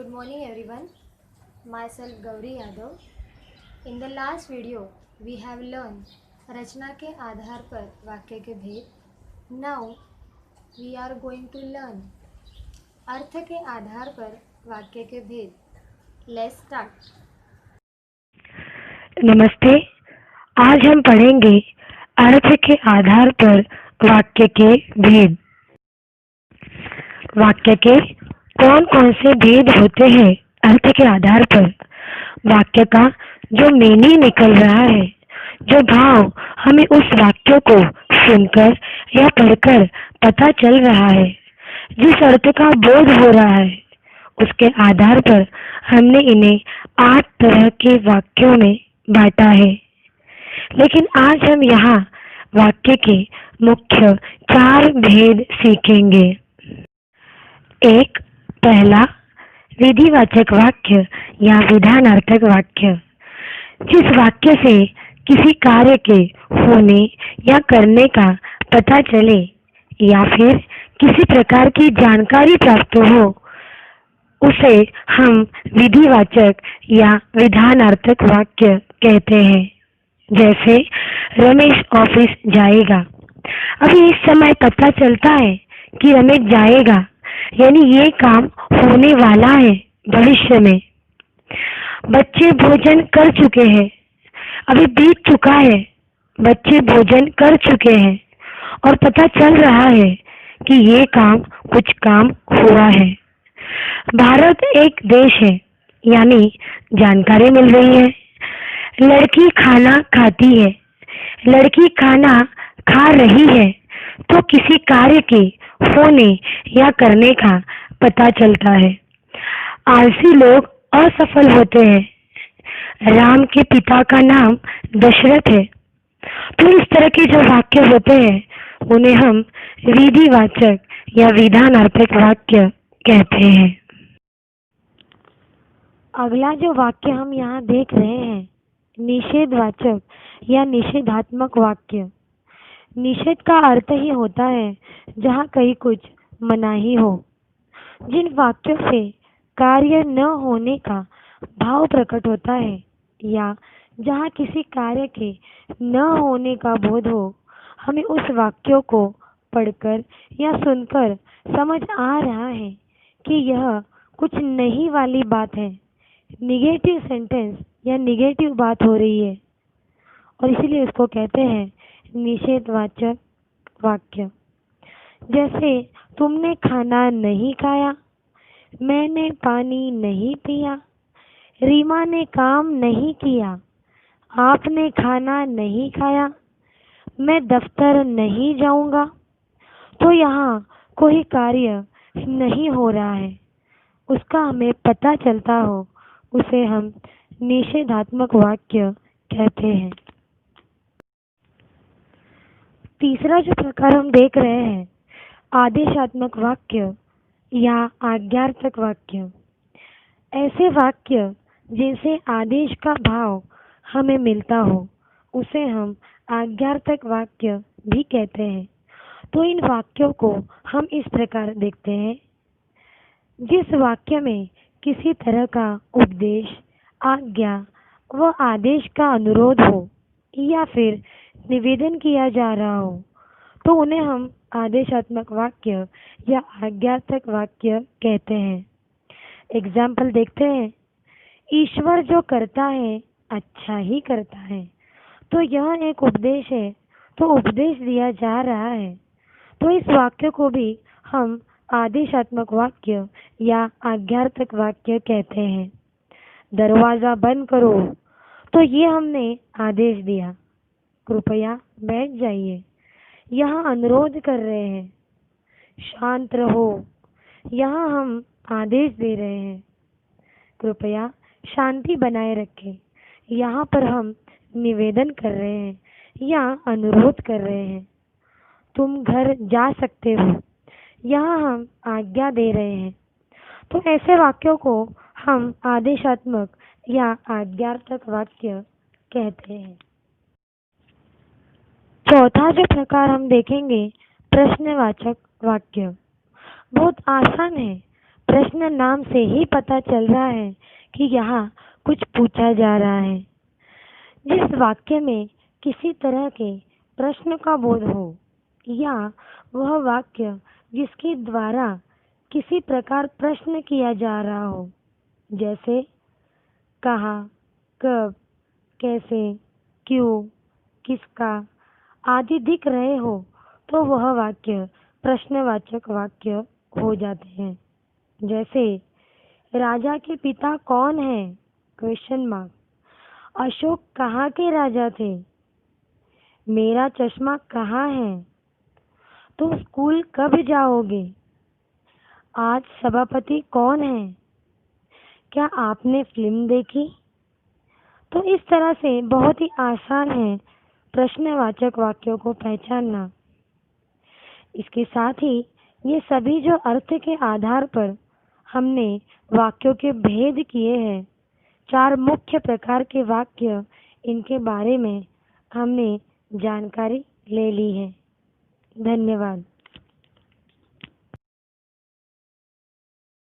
Good morning everyone. Myself Gauri Yadav. In the last video, we have learned रचना के आधार पर वाक्य के भेद. Now we are going to learn अर्थ के आधार पर वाक्य के भेद. Let's start. नमस्ते। आज हम पढ़ेंगे अर्थ के आधार पर वाक्य के भेद। वाक्य के कौन कौन से भेद होते हैं अर्थ के आधार पर? वाक्य का जो मीनिंग निकल रहा है, जो भाव हमें उस वाक्य को सुनकर या पढ़कर पता चल रहा है, जिस अर्थ का बोध हो रहा है, उसके आधार पर हमने इन्हें 8 तरह के वाक्यों में बांटा है। लेकिन आज हम यहाँ वाक्य के मुख्य 4 भेद सीखेंगे। एक, पहला, विधिवाचक वाक्य या विधानार्थक वाक्य। जिस वाक्य से किसी कार्य के होने या करने का पता चले या फिर किसी प्रकार की जानकारी प्राप्त हो, उसे हम विधिवाचक या विधानार्थक वाक्य कहते हैं। जैसे रमेश ऑफिस जाएगा। अभी इस समय पता चलता है कि रमेश जाएगा, यानी ये काम होने वाला है भविष्य में। बच्चे भोजन कर चुके हैं। अभी बीत चुका है, बच्चे भोजन कर चुके हैं और पता चल रहा है कि ये कुछ काम हुआ है। भारत एक देश है, यानी जानकारी मिल रही है। लड़की खाना खाती है। लड़की खाना खा रही है तो किसी कार्य के होने या करने का पता चलता है। आलसी लोग असफल होते हैं। राम के पिता का नाम दशरथ है। तो इस तरह के जो वाक्य होते हैं, उन्हें हम विधिवाचक या विधानार्थक वाक्य कहते हैं। अगला जो वाक्य हम यहाँ देख रहे हैं, निषेधवाचक या निषेधात्मक वाक्य। निषेध का अर्थ ही होता है जहाँ कहीं कुछ मनाही हो। जिन वाक्यों से कार्य न होने का भाव प्रकट होता है या जहाँ किसी कार्य के न होने का बोध हो, हमें उस वाक्यों को पढ़कर या सुनकर समझ आ रहा है कि यह कुछ नहीं वाली बात है, निगेटिव सेंटेंस या निगेटिव बात हो रही है, और इसीलिए इसको कहते हैं निषेधवाचक वाक्य। जैसे तुमने खाना नहीं खाया, मैंने पानी नहीं पिया, रीमा ने काम नहीं किया, आपने खाना नहीं खाया, मैं दफ्तर नहीं जाऊंगा। तो यहाँ कोई कार्य नहीं हो रहा है, उसका हमें पता चलता हो, उसे हम निषेधात्मक वाक्य कहते हैं। तीसरा जो प्रकार हम देख रहे हैं, आदेशात्मक वाक्य या आज्ञार्थक वाक्य। ऐसे वाक्य जिनसे आदेश का भाव हमें मिलता हो, उसे हम आज्ञार्थक वाक्य भी कहते हैं। तो इन वाक्यों को हम इस प्रकार देखते हैं। जिस वाक्य में किसी तरह का उपदेश, आज्ञा व आदेश का अनुरोध हो या फिर निवेदन किया जा रहा हो, तो उन्हें हम आदेशात्मक वाक्य या आज्ञार्थक वाक्य कहते हैं। एग्जाम्पल देखते हैं। ईश्वर जो करता है अच्छा ही करता है। तो यह एक उपदेश है, तो उपदेश दिया जा रहा है। तो इस वाक्य को भी हम आदेशात्मक वाक्य या आज्ञार्थक वाक्य कहते हैं। दरवाजा बंद करो, तो ये हमने आदेश दिया। कृपया बैठ जाइए, यहाँ अनुरोध कर रहे हैं। शांत रहो, यहाँ हम आदेश दे रहे हैं। कृपया शांति बनाए रखें, यहाँ पर हम निवेदन कर रहे हैं या अनुरोध कर रहे हैं। तुम घर जा सकते हो, यहाँ हम आज्ञा दे रहे हैं। तो ऐसे वाक्यों को हम आदेशात्मक या आज्ञार्थक वाक्य कहते हैं। चौथा जो प्रकार हम देखेंगे, प्रश्नवाचक वाक्य। बहुत आसान है, प्रश्न नाम से ही पता चल रहा है कि यहाँ कुछ पूछा जा रहा है। जिस वाक्य में किसी तरह के प्रश्न का बोध हो या वह वाक्य जिसके द्वारा किसी प्रकार प्रश्न किया जा रहा हो, जैसे कहाँ, कब, कैसे, क्यों, किसका आदि दिख रहे हो, तो वह वाक्य प्रश्नवाचक वाक्य हो जाते हैं। जैसे राजा के पिता कौन है? Question mark. अशोक कहाँ के राजा थे? मेरा चश्मा कहाँ है? तुम स्कूल कब जाओगे? आज सभापति कौन है? क्या आपने फिल्म देखी? तो इस तरह से बहुत ही आसान है प्रश्नवाचक वाक्यों को पहचानना। इसके साथ ही ये सभी जो अर्थ के आधार पर हमने वाक्यों के भेद किए हैं, 4 मुख्य प्रकार के वाक्य, इनके बारे में हमने जानकारी ले ली है। धन्यवाद।